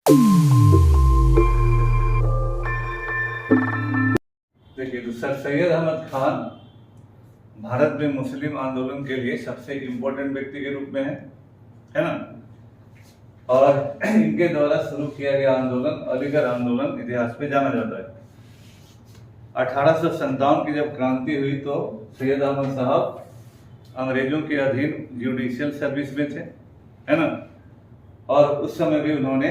देखिए, तो सर सैयद अहमद खान भारत में मुस्लिम आंदोलन के लिए सबसे इम्पोर्टेंट व्यक्ति के रूप में है ना। और इनके द्वारा शुरू किया गया आंदोलन अलीगढ़ आंदोलन इतिहास में जाना जाता है। 1857 की जब क्रांति हुई तो सैयद अहमद साहब अंग्रेजों के अधीन जुडिशियल सर्विस में थे, है ना। और उस समय भी उन्होंने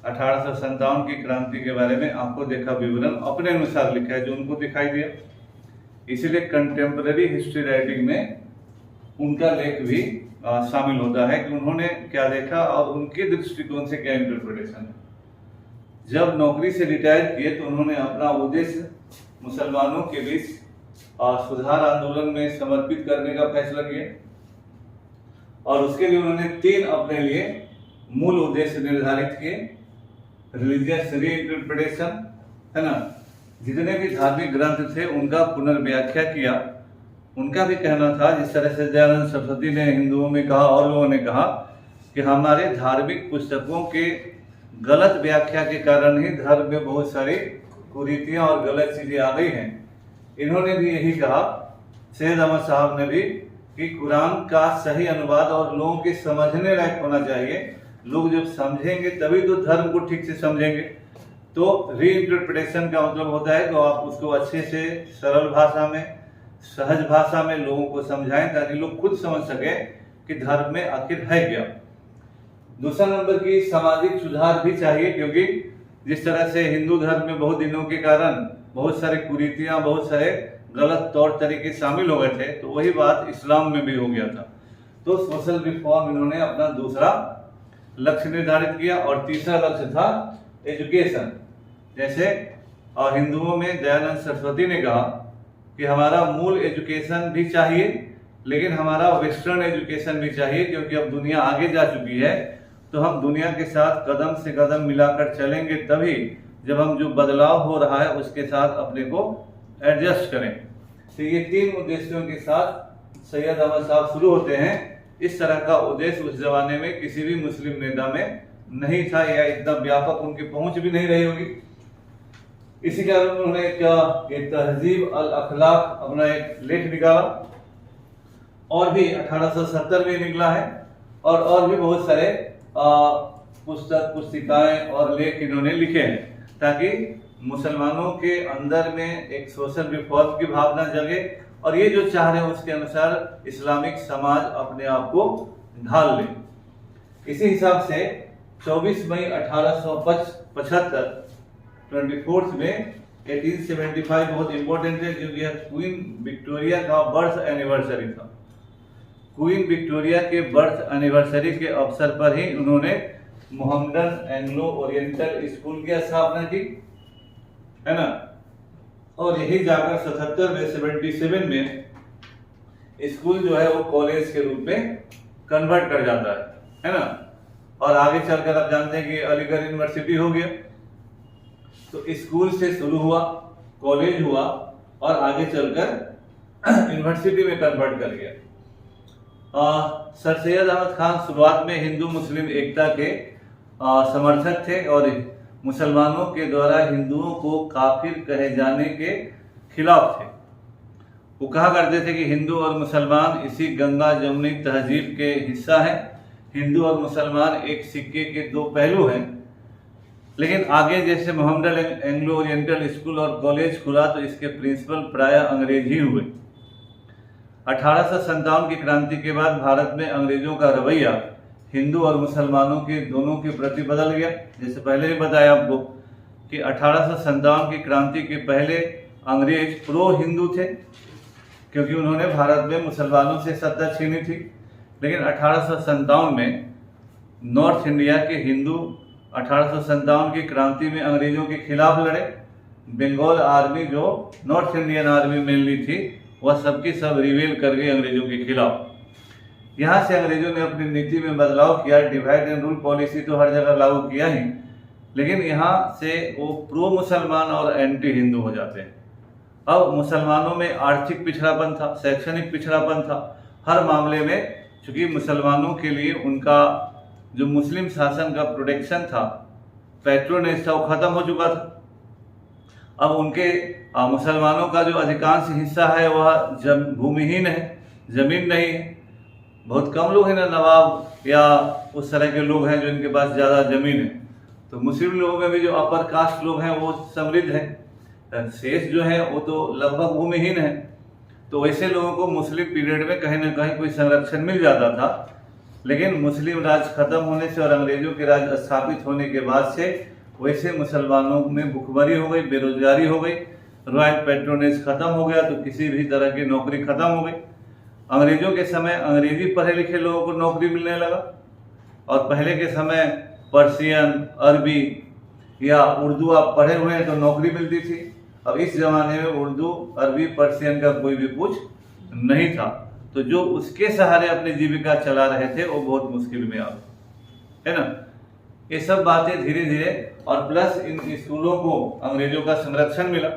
1857 की क्रांति के बारे में आपको देखा विवरण अपने अनुसार लिखा है जो उनको दिखाई दिया। इसीलिए कंटेम्पररी हिस्ट्री राइटिंग में उनका लेख भी शामिल होता है कि उन्होंने क्या देखा और उनके दृष्टिकोण से क्या इंटरप्रिटेशन है। जब नौकरी से रिटायर किए तो उन्होंने अपना उद्देश्य मुसलमानों के बीच सुधार आंदोलन में समर्पित करने का फैसला किया और उसके लिए उन्होंने 3 अपने लिए मूल उद्देश्य निर्धारित किए। रिलीजियस रीइंटरप्रिटेशन, है ना, जितने भी धार्मिक ग्रंथ थे उनका पुनर्व्याख्या किया। उनका भी कहना था, जिस तरह से दयानंद सरस्वती ने हिंदुओं में कहा और लोगों ने कहा कि हमारे धार्मिक पुस्तकों के गलत व्याख्या के कारण ही धर्म में बहुत सारी कुरीतियां और गलत चीजें आ गई हैं। इन्होंने भी यही कहा, सैयद अहमद साहब ने भी, कि कुरान का सही अनुवाद और लोगों के समझने लायक होना चाहिए। लोग जब समझेंगे तभी तो धर्म को ठीक से समझेंगे। तो रीइंटरप्रिटेशन का मतलब होता है कि आप उसको अच्छे से सरल भाषा में, सहज भाषा में लोगों को समझाएं ताकि लोग खुद समझ सके कि धर्म में आखिर है क्या। दूसरा नंबर की सामाजिक सुधार भी चाहिए, क्योंकि जिस तरह से हिंदू धर्म में बहुत दिनों के कारण बहुत सारे कुरीतियां, बहुत सारे गलत तौर तरीके शामिल हो गए थे, तो वही बात इस्लाम में भी हो गया था। तो सोशल रिफॉर्म इन्होंने अपना दूसरा लक्ष्य निर्धारित किया। और तीसरा लक्ष्य था एजुकेशन। जैसे हिंदुओं में दयानंद सरस्वती ने कहा कि हमारा मूल एजुकेशन भी चाहिए, लेकिन हमारा वेस्टर्न एजुकेशन भी चाहिए, क्योंकि अब दुनिया आगे जा चुकी है। तो हम दुनिया के साथ कदम से कदम मिलाकर चलेंगे तभी जब हम जो बदलाव हो रहा है उसके साथ अपने को एडजस्ट करें। तो ये 3 उद्देश्यों के साथ सैयद अहमद साहब शुरू होते हैं। इस तरह का उद्देश्य उस जमाने में किसी भी मुस्लिम नेता में नहीं था, या इतना व्यापक उनकी पहुंच भी नहीं रही होगी। इसी कारण उन्होंने एक तहजीब अल अखलाक अपना एक लेख निकाला, और भी 1870 में निकला है। और भी बहुत सारे पुस्तक, पुस्तिकाएं और लेख इन्होंने लिखे हैं, ताकि मुसलमानों के अंदर में एक सोशल रिफॉर्म की भावना जगे और ये जो चाह रहे हैं उसके अनुसार इस्लामिक समाज अपने आप को ढाल ले। इसी हिसाब से 24 मई 1875 24 में 1875 बहुत इंपॉर्टेंट है, क्योंकि यह क्वीन विक्टोरिया का बर्थ एनिवर्सरी था। क्वीन विक्टोरिया के बर्थ एनिवर्सरी के अवसर पर ही उन्होंने मोहम्मदन एंग्लो ओरिएंटल स्कूल की स्थापना की, है ना। और यही जाकर 77 में स्कूल जो है वो कॉलेज के रूप में कन्वर्ट कर जाता है ना। और आगे चलकर आप जानते हैं कि अलीगढ़ यूनिवर्सिटी हो गया। तो स्कूल से शुरू हुआ, कॉलेज हुआ और आगे चलकर यूनिवर्सिटी में कन्वर्ट कर गया। सर सैयद अहमद खान शुरुआत में हिंदू मुस्लिम एकता के समर्थक थे और मुसलमानों के द्वारा हिंदुओं को काफिर कहे जाने के खिलाफ थे। वो कहा करते थे कि हिंदू और मुसलमान इसी गंगा जमुनी तहजीब के हिस्सा हैं। हिंदू और मुसलमान एक सिक्के के 2 पहलू हैं। लेकिन आगे जैसे मोहम्मदन एंग्लो ओरिएंटल स्कूल और कॉलेज खुला तो इसके प्रिंसिपल प्राय अंग्रेज ही हुए। 1857 की क्रांति के बाद भारत में अंग्रेजों का रवैया हिंदू और मुसलमानों के दोनों के प्रति बदल गया। जैसे पहले ही बताया आपको कि 1857 की क्रांति के पहले अंग्रेज प्रो हिंदू थे, क्योंकि उन्होंने भारत में मुसलमानों से सत्ता छीनी थी। लेकिन 1857 में नॉर्थ इंडिया के हिंदू 1857 की क्रांति में अंग्रेजों के खिलाफ लड़े। बंगाल आर्मी जो नॉर्थ इंडियन आर्मी मेनली थी, वह सबकी सब रिवेल कर गई अंग्रेजों के खिलाफ। यहाँ से अंग्रेजों ने अपनी नीति में बदलाव किया। डिवाइड एंड रूल पॉलिसी तो हर जगह लागू किया ही, लेकिन यहाँ से वो प्रो मुसलमान और एंटी हिंदू हो जाते हैं। अब मुसलमानों में आर्थिक पिछड़ापन था, शैक्षणिक पिछड़ापन था, हर मामले में। चूंकि मुसलमानों के लिए उनका जो मुस्लिम शासन का प्रोटेक्शन था पैट्रोनेज था वो खत्म हो चुका था। अब उनके मुसलमानों का जो अधिकांश हिस्सा है वह भूमिहीन है, जमीन नहीं है। बहुत कम लोग हैं ना नवाब या उस तरह के लोग हैं जो इनके पास ज़्यादा जमीन है। तो मुस्लिम लोगों में भी जो अपर कास्ट लोग हैं वो समृद्ध है, शेष जो है वो तो लगभग भूमिहीन है। तो वैसे लोगों को मुस्लिम पीरियड में कहीं ना कहीं कोई संरक्षण मिल जाता था। लेकिन मुस्लिम राज खत्म होने से और अंग्रेजों के राज स्थापित होने के बाद से वैसे मुसलमानों में भुखमरी हो गई, बेरोजगारी हो गई, रॉयल पैट्रोनेज खत्म हो गया, तो किसी भी तरह की नौकरी खत्म हो गई। अंग्रेजों के समय अंग्रेजी पढ़े लिखे लोगों को नौकरी मिलने लगा, और पहले के समय पर्शियन, अरबी या उर्दू आप पढ़े हुए हैं तो नौकरी मिलती थी। अब इस जमाने में उर्दू, अरबी, पर्शियन का कोई भी कुछ नहीं था, तो जो उसके सहारे अपनी जीविका चला रहे थे वो बहुत मुश्किल में आ गए, है ना। ये सब बातें धीरे धीरे, और प्लस इन स्कूलों को अंग्रेजों का संरक्षण मिला।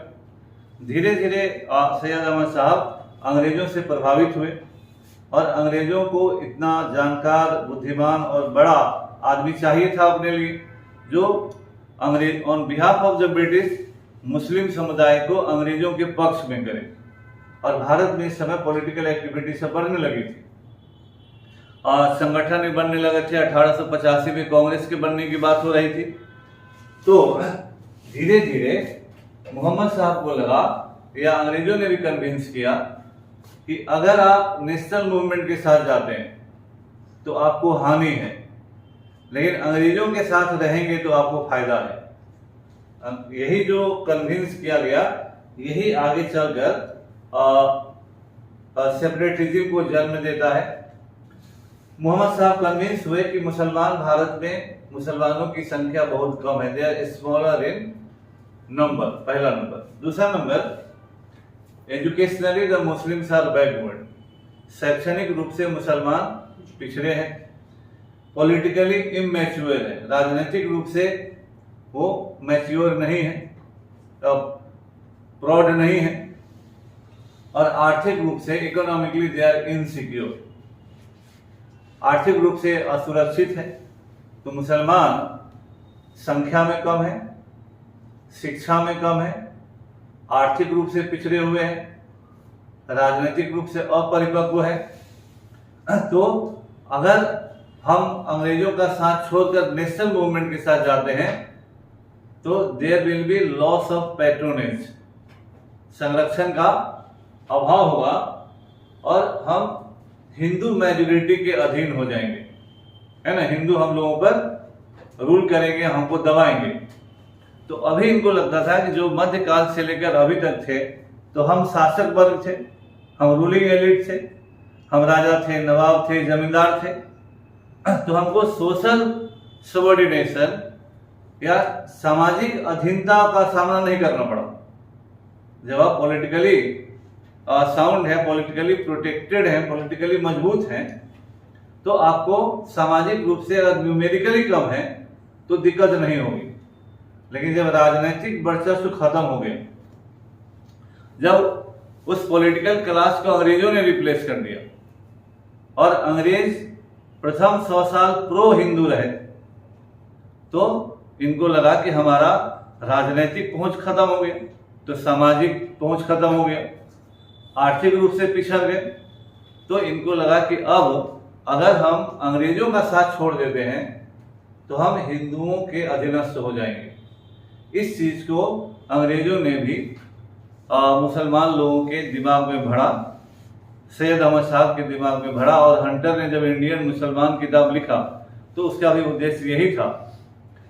धीरे धीरे सैयद अहमद साहब अंग्रेजों से प्रभावित हुए, और अंग्रेजों को इतना जानकार, बुद्धिमान और बड़ा आदमी चाहिए था अपने लिए, जो अंग्रेज on behalf of the British Muslim समुदाय को अंग्रेजों के पक्ष में करे। और भारत में इस समय पॉलिटिकल एक्टिविटी सब बढ़ने लगी थी, और संगठन भी बनने लगे थे। 1885 में कांग्रेस के बनने की बात हो रही थी। तो धीरे धीरे मोहम्मद साहब को लगा, या अंग्रेजों ने भी कन्विंस किया, कि अगर आप नेशनल मूवमेंट के साथ जाते हैं तो आपको हानि है, लेकिन अंग्रेजों के साथ रहेंगे तो आपको फायदा है। यही जो कन्विंस किया गया, यही आगे चलकर सेपरेटिज्म को जन्म देता है। मोहम्मद साहब कन्विंस हुए कि मुसलमान भारत में, मुसलमानों की संख्या बहुत कम है, they are smaller in number, पहला नंबर। दूसरा number, educationally the Muslims are backward, शैक्षणिक रूप से मुसलमान पिछड़े हैं। पॉलिटिकली इमैच्योर है, राजनीतिक रूप से वो मैच्योर नहीं है, प्रौढ़ नहीं है। और आर्थिक रूप से, इकोनॉमिकली दे आर इनसिक्योर, आर्थिक रूप से असुरक्षित है। तो मुसलमान संख्या में कम है, शिक्षा में कम है, आर्थिक रूप से पिछड़े हुए हैं, राजनीतिक रूप से अपरिपक्व है। तो अगर हम अंग्रेजों का साथ छोड़कर नेशनल मूवमेंट के साथ जाते हैं तो there will be loss of patronage, संरक्षण का अभाव होगा, और हम हिंदू मेजोरिटी के अधीन हो जाएंगे, है ना। हिंदू हम लोगों पर रूल करेंगे, हमको दबाएंगे। तो अभी इनको लगता था कि जो मध्यकाल से लेकर अभी तक थे तो हम शासक वर्ग थे, हम रूलिंग एलिट थे, हम राजा थे, नवाब थे, जमींदार थे। तो हमको सोशल सबऑर्डिनेशन या सामाजिक अधीनता का सामना नहीं करना पड़ा। जब आप पॉलिटिकली साउंड है, पॉलिटिकली प्रोटेक्टेड है, पॉलिटिकली मजबूत हैं, तो आपको सामाजिक रूप से अगर न्यूमेरिकली कम है तो दिक्कत नहीं होगी। लेकिन जब राजनीतिक वर्चस्व खत्म हो गया, जब उस पॉलिटिकल क्लास को अंग्रेजों ने रिप्लेस कर दिया, और अंग्रेज प्रथम 100 साल प्रो हिंदू रहे, तो इनको लगा कि हमारा राजनीतिक पहुंच खत्म हो गया, तो सामाजिक पहुंच खत्म हो गया, आर्थिक रूप से पिछड़ गए। तो इनको लगा कि अब अगर हम अंग्रेजों का साथ छोड़ देते हैं तो हम हिंदुओं के अधीनस्थ हो जाएंगे। इस चीज को अंग्रेजों ने भी मुसलमान लोगों के दिमाग में भरा, सैयद अहमद साहब के दिमाग में भरा। और हंटर ने जब इंडियन मुसलमान किताब लिखा तो उसका भी उद्देश्य यही था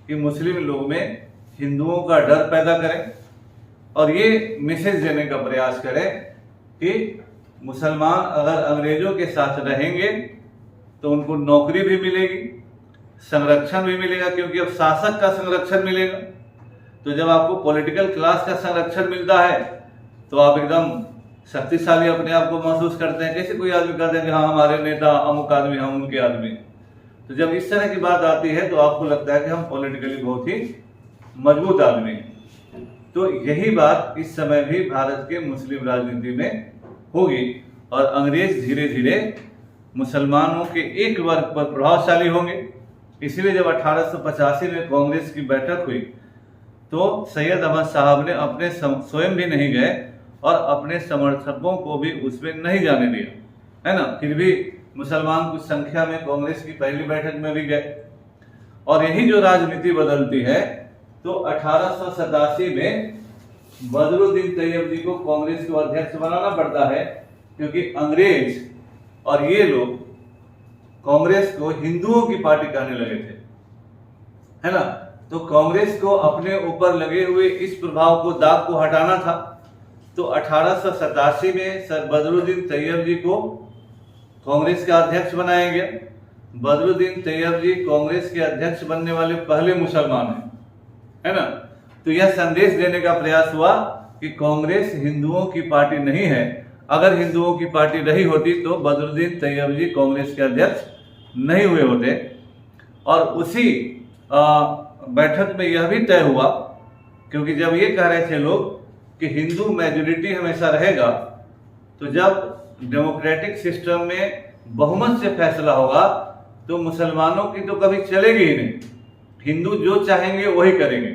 कि मुस्लिम लोग में हिंदुओं का डर पैदा करें, और ये मैसेज देने का प्रयास करें कि मुसलमान अगर अंग्रेजों के साथ रहेंगे तो उनको नौकरी भी मिलेगी, संरक्षण भी मिलेगा, क्योंकि अब शासक का संरक्षण मिलेगा। तो जब आपको पॉलिटिकल क्लास का संरक्षण मिलता है तो आप एकदम शक्तिशाली अपने आप को महसूस करते हैं। कैसे कोई आदमी कहते हैं कि हाँ हमारे नेता अमुक आदमी, हम उनके आदमी। तो जब इस तरह की बात आती है तो आपको लगता है कि हम पॉलिटिकली बहुत ही मजबूत आदमी हैं। तो यही बात इस समय भी भारत के मुस्लिम राजनीति में होगी, और अंग्रेज धीरे धीरे मुसलमानों के एक वर्ग पर प्रभावशाली होंगे, इसलिए जब 1885 में कांग्रेस की बैठक हुई तो सैयद अहमद साहब ने अपने स्वयं भी नहीं गए और अपने समर्थकों को भी उसमें नहीं जाने दिया, है ना। फिर भी मुसलमान कुछ संख्या में कांग्रेस की पहली बैठक में भी गए। और यही जो राजनीति बदलती है, तो 1887 में बदरुद्दीन तैयब जी को कांग्रेस को अध्यक्ष बनाना पड़ता है, क्योंकि अंग्रेज और ये लोग कांग्रेस को हिंदुओं की पार्टी कहने लगे थे, है ना। तो कांग्रेस को अपने ऊपर लगे हुए इस प्रभाव को, दाग को हटाना था। तो 1887 में सर बदरुद्दीन तैयब जी को कांग्रेस का अध्यक्ष बनाया गया। बदरुद्दीन तैयब जी कांग्रेस के अध्यक्ष बनने वाले पहले मुसलमान हैं, है ना। तो यह संदेश देने का प्रयास हुआ कि कांग्रेस हिंदुओं की पार्टी नहीं है। अगर हिंदुओं की पार्टी रही होती तो बदरुद्दीन तैयब जी कांग्रेस के अध्यक्ष नहीं हुए होते। और उसी बैठक में यह भी तय हुआ, क्योंकि जब ये कह रहे थे लोग कि हिंदू मेजोरिटी हमेशा रहेगा, तो जब डेमोक्रेटिक सिस्टम में बहुमत से फैसला होगा तो मुसलमानों की तो कभी चलेगी ही नहीं, हिंदू जो चाहेंगे वही करेंगे।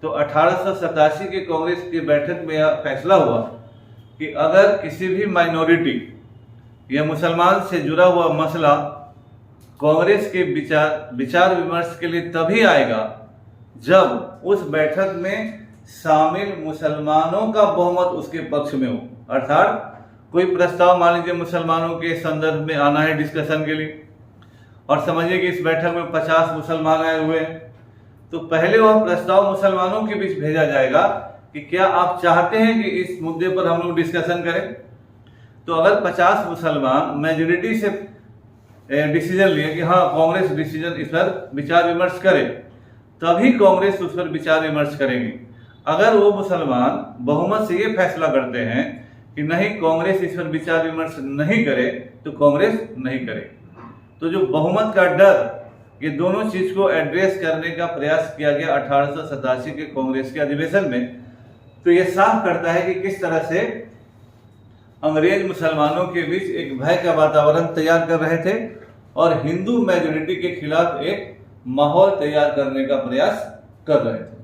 तो 1887 के कांग्रेस की बैठक में यह फैसला हुआ कि अगर किसी भी माइनॉरिटी या मुसलमान से जुड़ा हुआ मसला कांग्रेस के विचार विमर्श के लिए तभी आएगा जब उस बैठक में शामिल मुसलमानों का बहुमत उसके पक्ष में हो। अर्थात कोई प्रस्ताव मान लीजिए मुसलमानों के संदर्भ में आना है डिस्कशन के लिए, और समझिए कि इस बैठक में 50 मुसलमान आए हुए हैं, तो पहले वह प्रस्ताव मुसलमानों के बीच भेजा जाएगा कि क्या आप चाहते हैं कि इस मुद्दे पर हम लोग डिस्कशन करें। तो अगर 50 मुसलमान मेजोरिटी से डिसीजन लिए कि हाँ कांग्रेस डिसीजन इस पर विचार विमर्श करे, तभी कांग्रेस उस पर विचार विमर्श करेगी। अगर वो मुसलमान बहुमत से ये फैसला करते हैं कि नहीं कांग्रेस इस पर विचार विमर्श नहीं करे, तो कांग्रेस नहीं करे। तो जो बहुमत का डर, ये दोनों चीज को एड्रेस करने का प्रयास किया गया 1887 के कांग्रेस के अधिवेशन में। तो ये साफ करता है कि किस तरह से अंग्रेज मुसलमानों के बीच एक भय का वातावरण तैयार कर रहे थे और हिंदू मेजोरिटी के खिलाफ एक माहौल तैयार करने का प्रयास कर रहे थे।